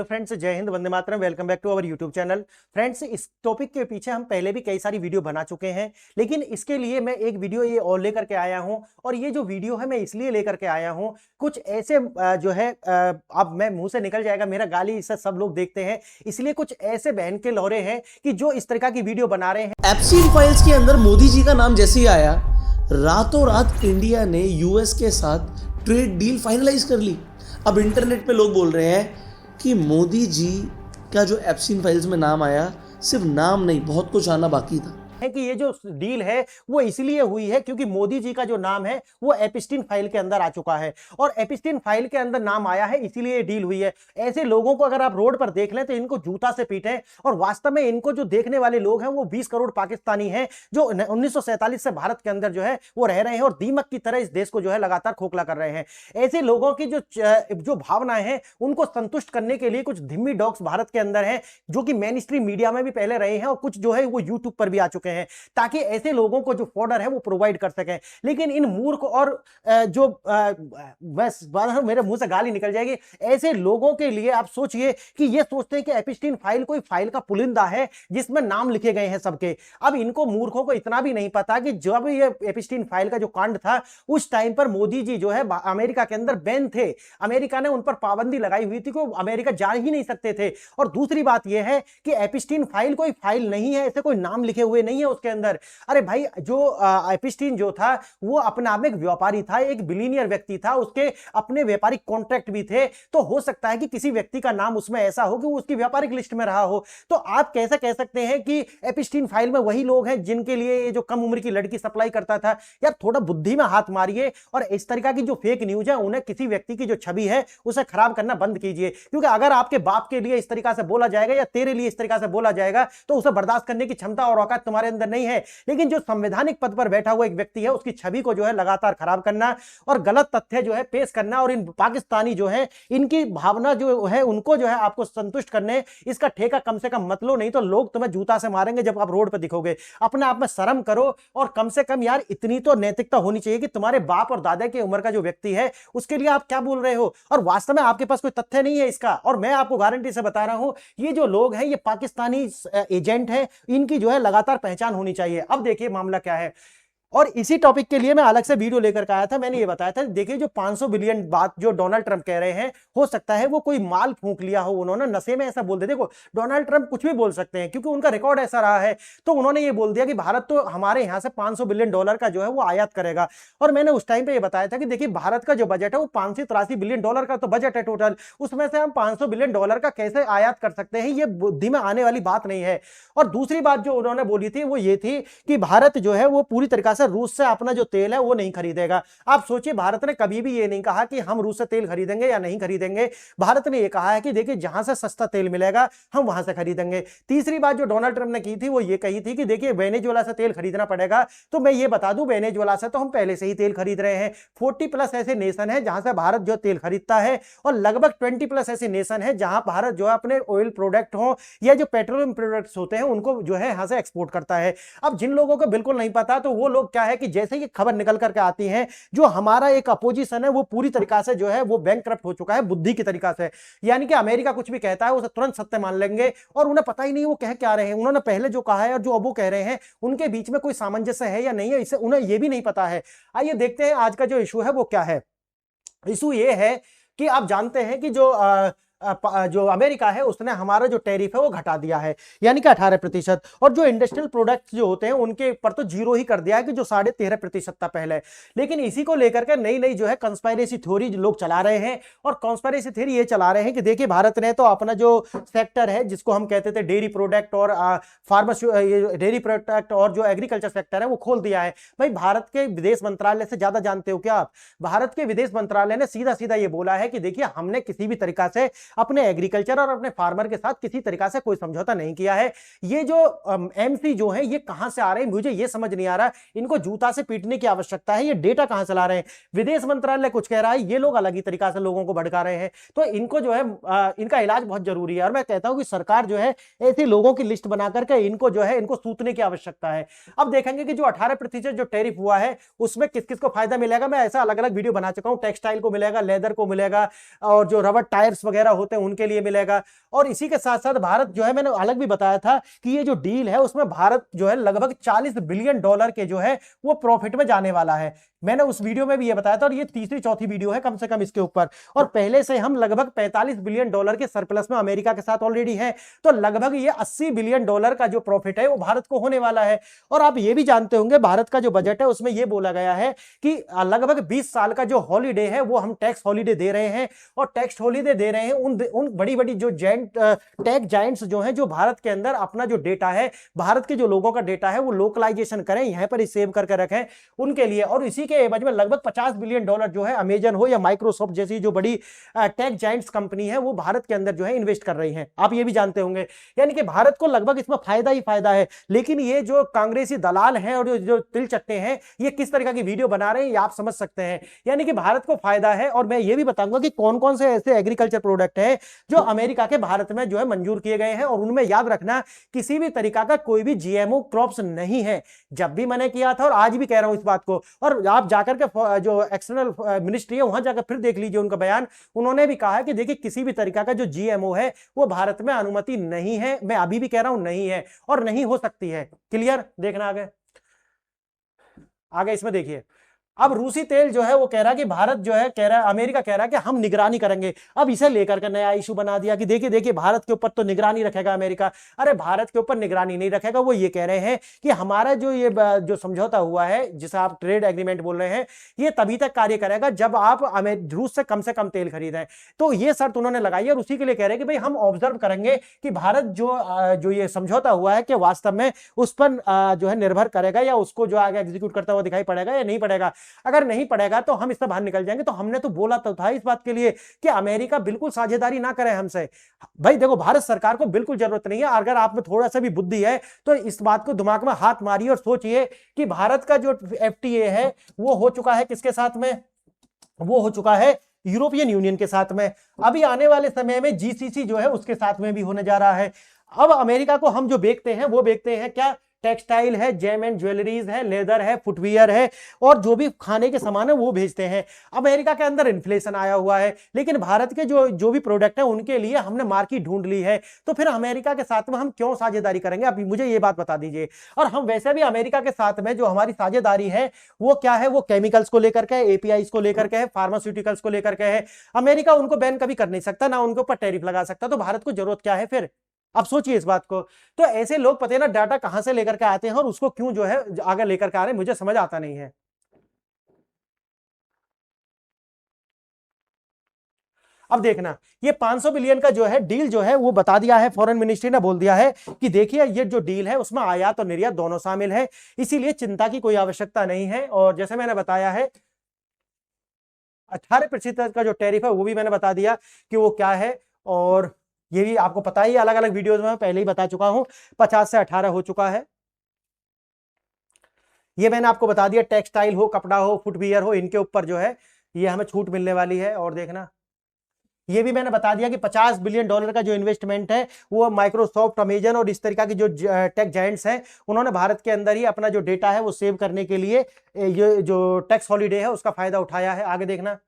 तो फ्रेंड्स, जय हिंद, वंदे मातरम। Welcome back to our YouTube channel. Friends, इस टॉपिक के पीछे हम पहले भी कई सारी वीडियो बना चुके हैं, लेकिन इसके लिए मैं एक वीडियो ये और लेकर के आया हूं। और ये जो वीडियो है मैं इसलिए लेकर के आया हूं, कुछ ऐसे जो है अब मैं मुंह से निकल जाएगा मेरा गाली, इसे सब लोग देखते हैं, इसलिए कुछ ऐसे बहन के लौरे हैं कि जो इस तरह की वीडियो बना रहे हैं। एप्स्टीन फाइल्स के अंदर मोदी जी का नाम जैसे ही आया, रातों रात इंडिया ने यूएस के साथ ट्रेड डील फाइनलाइज कर ली। अब इंटरनेट पे लोग बोल रहे हैं कि मोदी जी का जो एप्स्टीन फाइल्स में नाम आया, सिर्फ नाम नहीं, बहुत कुछ आना बाकी था। है कि ये जो डील है वो इसलिए हुई है क्योंकि मोदी जी का जो नाम है वो एप्स्टीन फाइल के अंदर आ चुका है, और एप्स्टीन फाइल के अंदर नाम आया है इसीलिए ये डील हुई है। ऐसे लोगों को अगर आप रोड पर देख लें तो इनको जूता से पीटें, और वास्तव में इनको जो देखने वाले लोग हैं वो 20 करोड़ पाकिस्तानी हैं जो 1947 से भारत के अंदर जो है वो रह रहे हैं और दीमक की तरह इस देश को जो है लगातार खोखला कर रहे हैं। ऐसे लोगों की जो भावनाएं हैं उनको संतुष्ट करने के लिए कुछ धिम्मी डॉग्स भारत के अंदर हैं, जो कि मेन स्ट्रीम मीडिया में भी पहले रहे हैं और कुछ जो है वो यूट्यूब पर भी आ चुके हैं, ताकि ऐसे लोगों को जो फॉडर है वो प्रोवाइड कर सकें। लेकिन इन मूर्ख और जो बस मेरे मुंह से गाली निकल जाएगी, ऐसे लोगों के लिए आप सोचिए कि ये सोचते हैं कि एप्स्टीन फाइल कोई फाइल का पुलिंदा है जिसमें नाम लिखे गए हैं सबके। अब इनको मूर्खों को इतना भी नहीं पता कि जब ये एप्स्टीन फाइल का जो कांड था उस टाइम पर मोदी जी जो है अमेरिका के अंदर बैन थे, अमेरिका ने उन पर पाबंदी लगाई हुई थी कि अमेरिका जा ही नहीं सकते थे। और दूसरी बात यह है कि एप्स्टीन फाइल कोई फाइल नहीं है, ऐसे कोई नाम लिखे हुए नहीं है उसके अंदर। अरे भाई, जो एप्स्टीन जो था वो अपने आप में एक व्यापारी था, एक बिलियनियर व्यक्ति था, उसके अपने व्यापारिक कॉन्ट्रैक्ट भी थे। तो हो सकता है कि किसी व्यक्ति का नाम उसमें ऐसा हो कि वो उसकी व्यापारिक लिस्ट में रहा हो। तो आप कैसे कह सकते हैं कि एप्स्टीन फाइल में वही लोग हैं जिनके लिए ये जो कम उम्र की लड़की सप्लाई करता था? यार, थोड़ा बुद्धि में हाथ मारिए और इस तरीका की जो फेक न्यूज है उन्हें, किसी व्यक्ति की जो छवि है उसे खराब करना बंद कीजिए। क्योंकि अगर आपके बाप के लिए इस तरीका से बोला जाएगा या तेरे लिए इस तरीका से बोला जाएगा तो उसे बर्दाश्त करने की क्षमता और औकात तुम्हारे अंदर नहीं है। लेकिन जो संवैधानिक पद पर बैठा हुआ एक व्यक्ति है उसकी छवि को जो है लगातार खराब करना और गलत तथ्य जो है पेश करना, और इन पाकिस्तानी जो है इनकी भावना जो है उनको जो है आपको संतुष्ट करने, इसका ठेका कम से कम मत लो, नहीं तो लोग तुम्हें जूता से मारेंगे जब आप रोड पर दिखोगे। अपने आप में शर्म करो, और कम से कम यार इतनी तो नैतिकता होनी चाहिए कि तुम्हारे बाप और दादा की उम्र का जो व्यक्ति है उसके लिए आप क्या बोल रहे हो, और वास्तव में आपके पास कोई तथ्य नहीं है इसका। और मैं आपको गारंटी से बता रहा हूं, ये जो लोग हैं ये पाकिस्तानी एजेंट हैं, इनकी जो है लगातार पहचान होनी चाहिए। अब देखिए मामला क्या है, और इसी टॉपिक के लिए मैं अलग से वीडियो लेकर के आया था। मैंने ये बताया था, देखिए जो 500 बिलियन बात जो डोनाल्ड ट्रंप कह रहे हैं, हो सकता है वो कोई माल फूंक लिया हो, उन्होंने नशे में ऐसा बोल दिया। देखो, डोनाल्ड ट्रंप कुछ भी बोल सकते हैं क्योंकि उनका रिकॉर्ड ऐसा रहा है। तो उन्होंने ये बोल दिया कि भारत तो हमारे यहां से 500 बिलियन डॉलर का जो है वो आयात करेगा। और मैंने उस टाइम पे ये बताया था कि देखिए भारत का जो बजट है वो 583 बिलियन डॉलर का तो बजट है टोटल, उसमें से हम 500 बिलियन डॉलर का कैसे आयात कर सकते हैं, ये बुद्धि में आने वाली बात नहीं है। और दूसरी बात जो उन्होंने बोली थी वो ये थी कि भारत जो है वो पूरी तरीके से रूस से अपना जो तेल है वो नहीं खरीदेगा। आप सोचिए, भारत ने कभी भी ये नहीं कहा कि हम रूस से तेल खरीदेंगे या नहीं खरीदेंगे। भारत ने ये कहा है कि देखिए जहां से सस्ता तेल मिलेगा हम वहां से खरीदेंगे। तीसरी बात जो डोनाल्ड ट्रंप ने की थी वो ये कही थी कि देखिए वेनेजुएला से तेल खरीदना पड़ेगा। तो मैं ये बता दूं, वेनेजुएला से तो हम पहले से ही तेल खरीद रहे हैं। 40+ ऐसे नेशन है जहां से भारत जो तेल खरीदता है, और लगभग 20+ ऐसे नेशन है जहां भारत जो है अपने ऑयल प्रोडक्ट हो या जो पेट्रोलियम प्रोडक्ट्स होते हैं उनको जो है यहां से एक्सपोर्ट करता है। अब जिन लोगों को बिल्कुल नहीं पता, तो वो लोग क्या है कि जैसे ये खबर निकल करके आती है, जो हमारा एक अपोजिशन है वो पूरी तरीका से जो है वो बैंकक्रप्ट हो चुका है बुद्धि की तरीका से। यानी कि अमेरिका कुछ भी कहता है उसे तुरंत सत्य मान लेंगे, और उन्हें पता ही नहीं वो कह क्या रहे हैं। उन्होंने पहले जो कहा है और जो अब वो कह रहे हैं उनके बीच में कोई सामंजस्य है या नहीं है, इसे उन्हें ये भी नहीं पता है। आइए देखते हैं आज का जो इशू है वो क्या है। इशू ये है कि आप जानते हैं कि जो अमेरिका है उसने हमारा जो टैरिफ है वो घटा दिया है, यानी कि 18%, और जो इंडस्ट्रियल प्रोडक्ट्स जो होते हैं उनके ऊपर तो 0 ही कर दिया है कि जो 13.5% था पहले। लेकिन इसी को लेकर के नई नई जो है कंस्पायरेसी थ्योरी लोग चला रहे हैं, और कंस्पायरेसी थ्योरी ये चला रहे हैं कि देखिए भारत ने तो अपना जो सेक्टर है जिसको हम कहते थे डेयरी प्रोडक्ट और डेयरी प्रोडक्ट और जो एग्रीकल्चर सेक्टर है वो खोल दिया है। भाई, भारत के विदेश मंत्रालय से ज्यादा जानते हो क्या आप? भारत के विदेश मंत्रालय ने सीधा सीधा ये बोला है कि देखिए हमने किसी भी तरीका से अपने एग्रीकल्चर और अपने फार्मर के साथ किसी तरीका से कोई समझौता नहीं किया है। ये जो एमसी जो है ये कहां से आ रहे हैं मुझे ये समझ नहीं आ रहा। इनको जूता से पीटने की आवश्यकता है। ये डेटा कहां से ला रहे हैं? विदेश मंत्रालय कुछ कह रहा है, ये लोग अलग ही तरीका से लोगों को भड़का रहे हैं। तो इनको जो है इनका इलाज बहुत जरूरी है, और मैं कहता हूं कि सरकार जो है ऐसे लोगों की लिस्ट बना करके इनको जो है इनको सूतने की आवश्यकता है। अब देखेंगे कि जो 18% जो टैरिफ हुआ है उसमें किस किस को फायदा मिलेगा। मैं ऐसा अलग अलग वीडियो बना चुका हूं। टेक्सटाइल को मिलेगा, लेदर को मिलेगा, और जो रबर टायर्स वगैरह होते हैं उनके लिए मिलेगा। और इसी के साथ साथ भारत जो है, मैंने अलग भी बताया था कि ये जो डील है उसमें भारत जो है लगभग 40 बिलियन डॉलर के जो है वो प्रॉफिट में जाने वाला है। मैंने उस वीडियो में भी ये बताया था, और ये तीसरी चौथी वीडियो है कम से कम इसके ऊपर। और पहले से हम लगभग 45 बिलियन डॉलर के सरप्लस में अमेरिका के साथ ऑलरेडी है, तो लगभग ये 80 बिलियन डॉलर का जो प्रॉफिट है वो भारत को होने वाला है। और आप ये भी जानते होंगे भारत का जो बजट है उसमें ये बोला गया है कि लगभग 20 साल का जो हॉलीडे है वो हम टैक्स हॉलीडे दे रहे हैं, और टैक्स हॉलीडे दे रहे हैं उन बड़ी बड़ी जो टेक जायंट्स जो हैं, जो भारत के अंदर अपना जो डेटा है, भारत के जो लोगों का डेटा है वो लोकलाइजेशन करें, यहां पर सेव करके रखें उनके लिए। और इसी के एवज में लगभग 50 बिलियन डॉलर जो है अमेजन हो या माइक्रोसॉफ्ट जैसी जो बड़ी टेक जायंट्स कंपनी है वो भारत के अंदर जो है इन्वेस्ट कर रही हैं, आप ये भी जानते होंगे। यानी कि भारत को लगभग इसमें फायदा ही फायदा है। लेकिन ये जो कांग्रेसी दलाल हैं और जो तिलचट्टे हैं, ये किस तरह की वीडियो बना रहे हैं ये आप समझ सकते हैं। यानी कि भारत को फायदा है। और मैं ये भी बताऊंगा कि कौन कौन से ऐसे एग्रीकल्चर प्रोडक्ट हैं जो अमेरिका के भारत में जो है मंजूर किए गए हैं, और उनमें याद रखना किसी भी तरीका का कोई भी जीएमओ क्रॉप्स नहीं है। जब भी मैंने किया था और आज भी कह रहा हूं इस बात को, और आप जाकर के जो एक्सटर्नल मिनिस्ट्री है वहां जाकर फिर देख लीजिए उनका बयान। उन्होंने भी कहा है कि देखिए किसी भी तरीका का जो जीएमओ है वो भारत में अनुमति नहीं है। मैं अभी भी कह रहा हूं नहीं है और नहीं हो सकती है। क्लियर? देखना आगे आगे इसमें देखिए, अब रूसी तेल जो है वो कह रहा है कि भारत जो है कह रहा है, अमेरिका कह रहा है कि हम निगरानी करेंगे। अब इसे लेकर के नया इशू बना दिया कि देखिए देखिए भारत के ऊपर तो निगरानी रखेगा अमेरिका। अरे भारत के ऊपर निगरानी नहीं रखेगा, वो ये कह रहे हैं कि हमारा जो ये जो समझौता हुआ है जिसे आप ट्रेड एग्रीमेंट बोल रहे हैं, ये तभी तक कार्य करेगा जब आप रूस से कम तेल खरीदें। तो ये शर्त उन्होंने लगाई है और उसी के लिए कह रहे हैं कि भाई हम ऑब्जर्व करेंगे कि भारत जो ये समझौता हुआ है कि वास्तव में उस पर जो है निर्भर करेगा या उसको जो आगे एग्जीक्यूट करता हुआ दिखाई पड़ेगा या नहीं पड़ेगा। अगर नहीं पड़ेगा तो हम इससे बाहर निकल जाएंगे। तो हमने तो बोला तो था इस बात के लिए कि अमेरिका बिल्कुल साझेदारी ना करे हमसे। भाई देखो, भारत सरकार को बिल्कुल जरूरत नहीं है। अगर आप में थोड़ा सा भी बुद्धि है तो इस बात को दिमाग में हाथ मारिए और सोचिए कि भारत का जो एफटीए है वो हो चुका है किसके साथ में? वो हो चुका है यूरोपियन यूनियन के साथ में। अभी आने वाले समय में जीसीसी जो है उसके साथ में भी होने जा रहा है। अब अमेरिका को हम जो बेचते हैं वो बेचते हैं क्या? टेक्सटाइल है, जेम एंड ज्वेलरीज है, लेदर है, फुटवियर है, और जो भी खाने के सामान है वो भेजते हैं। अमेरिका के अंदर इन्फ्लेशन आया हुआ है, लेकिन भारत के जो भी प्रोडक्ट है उनके लिए हमने मार्केट ढूंढ ली है। तो फिर अमेरिका के साथ में हम क्यों साझेदारी करेंगे? अभी मुझे ये बात बता दीजिए। और हम वैसे भी अमेरिका के साथ में जो हमारी साझेदारी है वो क्या है? वो केमिकल्स को लेकर के, एपीआईज को लेकर के है, फार्मास्यूटिकल्स को लेकर के है। अमेरिका उनको बैन कभी कर नहीं सकता, ना उनके ऊपर टैरिफ लगा सकता। तो भारत को जरूरत क्या है फिर? अब सोचिए इस बात को। तो ऐसे लोग पता है ना डाटा कहां से लेकर के आते हैं और उसको क्यों जो है आगे लेकर के आ रहे हैं, मुझे समझ आता नहीं है। अब देखना, ये 500 बिलियन का जो है डील जो है वो बता दिया है, फॉरेन मिनिस्ट्री ने बोल दिया है कि देखिए ये जो डील है उसमें आयात और निर्यात दोनों शामिल है, इसीलिए चिंता की कोई आवश्यकता नहीं है। और जैसे मैंने बताया है 18% का जो टैरिफ है वो भी मैंने बता दिया कि वो क्या है। और ये भी आपको पता ही, अलग अलग वीडियोस में पहले ही बता चुका हूं, 50 से 18 हो चुका है। ये मैंने आपको बता दिया, टेक्सटाइल हो, कपड़ा हो, फुटवियर हो, इनके ऊपर जो है ये हमें छूट मिलने वाली है। और देखना, ये भी मैंने बता दिया कि 50 बिलियन डॉलर का जो इन्वेस्टमेंट है वो माइक्रोसॉफ्ट, अमेजन और इस तरीका की जो टेक जायंट्स हैं उन्होंने भारत के अंदर ही अपना जो डेटा है वो सेव करने के लिए ये जो टैक्स हॉलीडे है उसका फायदा उठाया है। आगे देखना,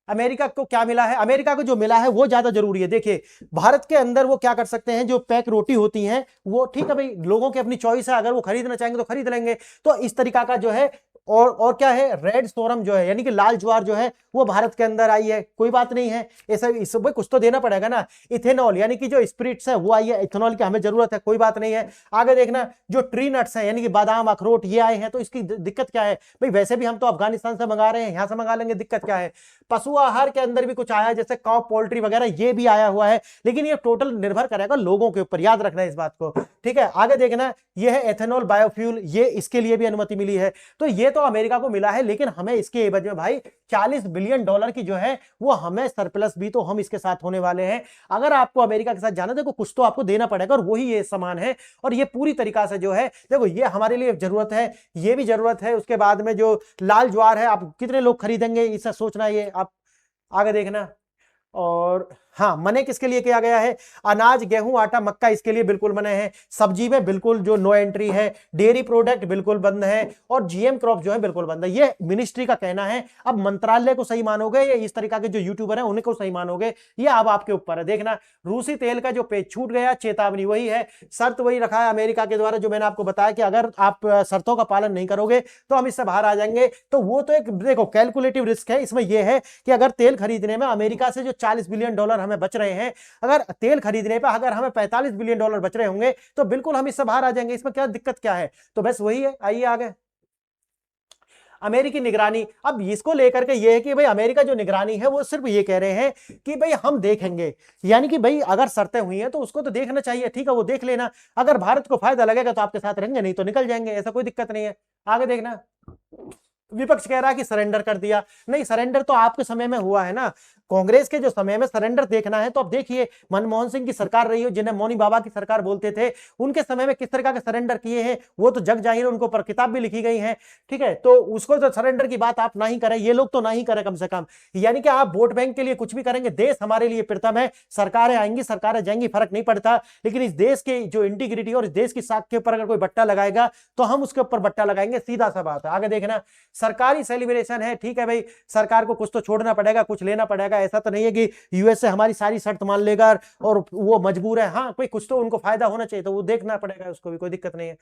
अमेरिका को क्या मिला है? अमेरिका को जो मिला है वो ज्यादा जरूरी है। देखिए भारत के अंदर वो क्या कर सकते हैं, जो पैक रोटी होती हैं वो ठीक है भाई, लोगों की अपनी चॉइस है, अगर वो खरीदना चाहेंगे तो खरीद लेंगे। तो इस तरीका का जो है और क्या है, रेड सोरम जो है यानी कि लाल ज्वार जो है वो भारत के अंदर आई है, कोई बात नहीं है। ऐसा इस भाई कुछ तो देना पड़ेगा ना। इथेनॉल यानी कि जो स्पिरिट्स है वो आई है, इथेनॉल की हमें जरूरत है, कोई बात नहीं है। आगे देखना, जो ट्री नट्स है यानी कि बादाम, अखरोट, ये आए हैं, तो इसकी दिक्कत क्या है भाई? वैसे भी हम तो अफगानिस्तान से मंगा रहे हैं, यहां से मंगा लेंगे, दिक्कत क्या है? पशु आहार के अंदर भी कुछ आया, जैसे काउ, पोल्ट्री वगैरह, ये भी आया हुआ है, लेकिन ये टोटल निर्भर करेगा लोगों के ऊपर, याद रखना है इस बात को, ठीक है। आगे देखना, ये है एथेनॉल बायोफ्यूल, ये इसके लिए भी अनुमति मिली है। तो ये तो अमेरिका को मिला है, लेकिन हमें इसके एवज में भाई 40 बिलियन डॉलर की जो है वो हमें सरप्लस भी तो हम इसके साथ होने वाले हैं। अगर आपको अमेरिका के साथ जाना, देखो कुछ तो आपको देना पड़ेगा और वही ये सामान है। और ये पूरी तरीका से जो है, देखो ये हमारे लिए जरूरत है, ये भी जरूरत है। उसके बाद में जो लाल ज्वार है, आप कितने लोग खरीदेंगे इससे सोचना, ये आप आगे देखना। और हाँ, मने किसके लिए किया गया है? अनाज, गेहूं, आटा, मक्का इसके लिए बिल्कुल मने हैं। सब्जी में बिल्कुल जो नो एंट्री है, डेयरी प्रोडक्ट बिल्कुल बंद है, और जीएम क्रॉप जो है बिल्कुल बंद है। ये मिनिस्ट्री का कहना है। अब मंत्रालय को सही मानोगे या इस तरीका के जो यूट्यूबर हैं उन्हीं को सही मानोगे, ये अब आपके ऊपर है। देखना, रूसी तेल का जो पेज छूट गया, चेतावनी वही है, शर्त वही रखा है अमेरिका के द्वारा, जो मैंने आपको बताया कि अगर आप शर्तों का पालन नहीं करोगे तो हम इससे बाहर आ जाएंगे। तो वो तो एक देखो कैलकुलेटिव रिस्क है। इसमें यह है कि अगर तेल खरीदने में अमेरिका से जो $40 बिलियन हमें बच रहे हैं, अगर तेल खरीदने पर अगर हमें $45 बिलियन बच रहे होंगे तो बिल्कुल हम इससे बाहर आ जाएंगे। इसमें क्या दिक्कत क्या है? तो बस वही है। आइए आगे, अमेरिकी निगरानी। अब इसको लेकर के ये है कि भाई अमेरिका जो निगरानी है वो सिर्फ ये कह रहे हैं कि भाई हम देखेंगे, यानी कि भाई अगर शर्तें हुई हैं तो उसको तो देखना चाहिए, ठीक है, वो देख लेना। अगर भारत को फायदा लगेगा तो आपके साथ रहेंगे, नहीं तो निकल जाएंगे, ऐसा कोई दिक्कत नहीं है। आगे देखना, विपक्ष कह रहा है कि सरेंडर कर दिया। नहीं, सरेंडर तो आपके समय में हुआ है ना, कांग्रेस के जो समय में सरेंडर देखना है तो अब देखिए, मनमोहन सिंह की सरकार रही हो, जिन्हें मौनी बाबा की सरकार बोलते थे, उनके समय में किस तरह के सरेंडर किए हैं वो तो जग जाहिर है, उनको पर किताब भी लिखी गई है, ठीक है। तो उसको तो सरेंडर की बात आप ना ही करें, ये लोग तो ना ही करें कम से कम। यानी कि आप वोट बैंक के लिए कुछ भी करेंगे, देश हमारे लिए प्रथम है। सरकारें आएंगी, सरकारें जाएंगी, फर्क नहीं पड़ता, लेकिन इस देश के जो इंटीग्रिटी और इस देश की साख के ऊपर अगर कोई बट्टा लगाएगा तो हम उसके ऊपर बट्टा लगाएंगे, सीधा सा बात है। आगे देखना, सरकारी सेलिब्रेशन है, ठीक है भाई, सरकार को कुछ तो छोड़ना पड़ेगा, कुछ लेना पड़ेगा। ऐसा तो नहीं है कि यूएसए हमारी सारी शर्त मान लेगा और वो मजबूर है। हाँ, कोई कुछ तो उनको फायदा होना चाहिए, तो वो देखना पड़ेगा, उसको भी कोई दिक्कत नहीं है।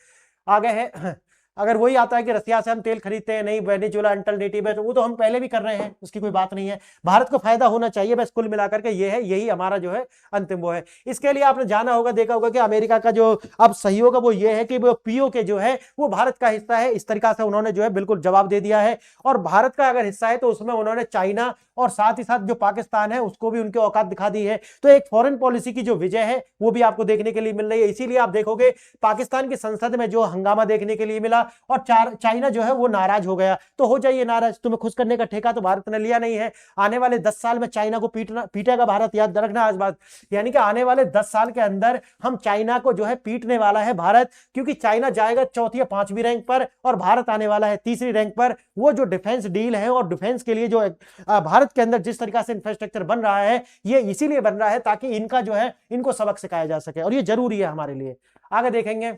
आगे है, अगर वही आता है कि रसिया से हम तेल खरीदते हैं, नहीं वेनेजुएला अल्टरनेटिव है, तो वो तो हम पहले भी कर रहे हैं, उसकी कोई बात नहीं है। भारत को फायदा होना चाहिए, बस कुल मिलाकर के ये है, यही हमारा जो है अंतिम वो है। इसके लिए आपने जाना होगा, देखा होगा कि अमेरिका का जो अब सहयोग है वो ये है कि वो पीओके जो है वो भारत का हिस्सा है, इस तरीका से उन्होंने जो है बिल्कुल जवाब दे दिया है। और भारत का अगर हिस्सा है तो उसमें उन्होंने चाइना और साथ ही साथ जो पाकिस्तान है उसको भी उनकी औकात दिखा दी है। तो एक फॉरेन पॉलिसी की जो विजय है वो भी आपको देखने के लिए मिल रही है। इसीलिए आप देखोगे पाकिस्तान की संसद में जो हंगामा देखने के लिए मिला, और चाइना जो है वो नाराज हो गया। तो हो जाइए नाराज, तुम्हें खुश करने का ठेका तो भारत ने लिया नहीं है। आने वाले 10 साल में चाइना को पीटेगा भारत, याद रखना आज बात। यानी कि आने वाले 10 साल के अंदर हम चाइना को जो है पीटने वाला है भारत, क्योंकि चाइना जाएगा चौथी या पांचवी रैंक पर और भारत आने वाला है तीसरी रैंक पर। वो जो डिफेंस डील है और डिफेंस के लिए जो भारत के अंदर जिस तरीका से इंफ्रास्ट्रक्चर बन रहा है, ये इसीलिए बन रहा है ताकि इनका जो है इनको सबक सिखाया जा सके, और ये जरूरी है हमारे लिए। आगे देखेंगे,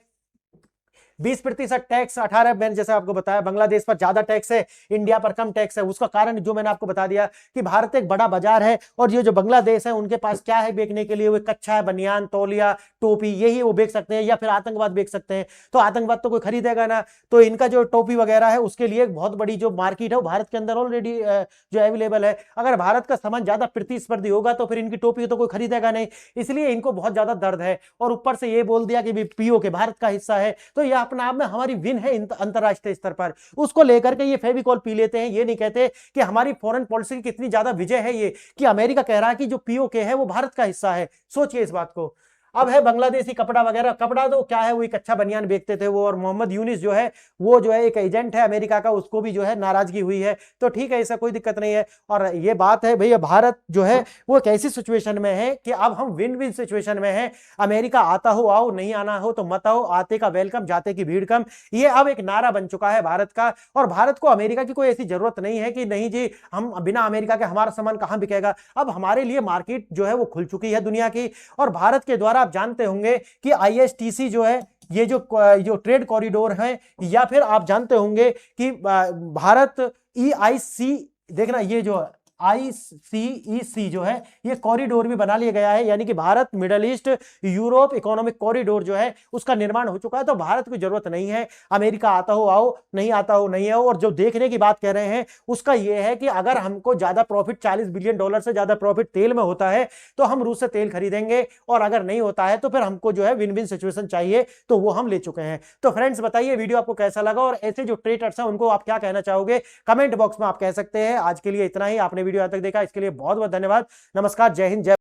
20% टैक्स, 18 मैंने जैसे आपको बताया बांग्लादेश पर ज्यादा टैक्स है, इंडिया पर कम टैक्स है। उसका कारण जो मैंने आपको बता दिया कि भारत एक बड़ा बाजार है, और ये जो बांग्लादेश है उनके पास क्या है बेचने के लिए? वो कच्चा है, बनियान, तौलिया, टोपी, यही वो बेच सकते हैं, या फिर आतंकवाद बेच सकते हैं। तो आतंकवाद तो कोई खरीदेगा ना, तो इनका जो टोपी वगैरह है उसके लिए एक बहुत बड़ी जो मार्केट है वो भारत के अंदर ऑलरेडी जो अवेलेबल है। अगर भारत का सामान ज्यादा प्रतिस्पर्धी होगा तो फिर इनकी टोपी तो कोई खरीदेगा नहीं, इसलिए इनको बहुत ज्यादा दर्द है। और ऊपर से ये बोल दिया कि पीओके भारत का हिस्सा है, तो यह अपने आप में हमारी विन है अंतरराष्ट्रीय स्तर पर। उसको लेकर के ये फेविकॉल पी लेते हैं, ये नहीं कहते कि हमारी फॉरेन पॉलिसी की कितनी ज्यादा विजय है ये, कि अमेरिका कह रहा है कि जो पीओके है वो भारत का हिस्सा है। सोचिए इस बात को। अब है बांग्लादेशी कपड़ा वगैरह, कपड़ा तो क्या है, वो एक अच्छा बनियान बेचते थे वो, और मोहम्मद यूनिस जो है वो जो है एक एजेंट है अमेरिका का, उसको भी जो है नाराजगी हुई है। तो ठीक है, ऐसा कोई दिक्कत नहीं है। और ये बात है भैया, भारत जो है वो एक ऐसी सिचुएशन में है कि अब हम विन विन सिचुएशन में है। अमेरिका आता हो आओ, नहीं आना हो तो मत आओ, आते का वेलकम, जाते की भीड़ कम, ये अब एक नारा बन चुका है भारत का। और भारत को अमेरिका की कोई ऐसी जरूरत नहीं है कि नहीं जी हम बिना अमेरिका के हमारा सामान कहां बिकेगा। अब हमारे लिए मार्केट जो है वो खुल चुकी है दुनिया की, और भारत के द्वारा आप जानते होंगे कि आईएसटीसी जो है, ये जो ट्रेड कॉरिडोर है, या फिर आप जानते होंगे कि भारत EIC, देखना ये जो ICEC जो है ये कॉरिडोर भी बना लिया गया है, यानी कि Bharat middle east Europe economic corridor जो है उसका निर्माण हो चुका है। तो भारत को जरूरत नहीं है अमेरिका आता हो आओ, नहीं आता हो नहीं आओ। और जो देखने की बात कह रहे हैं उसका यह है कि अगर हमको ज्यादा प्रॉफिट $40 बिलियन से ज्यादा प्रॉफिट तेल में होता है तो हम रूस से तेल खरीदेंगे, और अगर नहीं होता है तो फिर हमको जो है विन विन सिचुएशन चाहिए, तो वो हम ले चुके हैं। तो फ्रेंड्स बताइए वीडियो आपको कैसा लगा, और ऐसे जो ट्रेडर्स हैं उनको आप क्या कहना चाहोगे कमेंट बॉक्स में आप कह सकते हैं। आज के लिए इतना ही। आपने वीडियो यहां तक देखा इसके लिए बहुत बहुत धन्यवाद। नमस्कार, जय हिंद, जय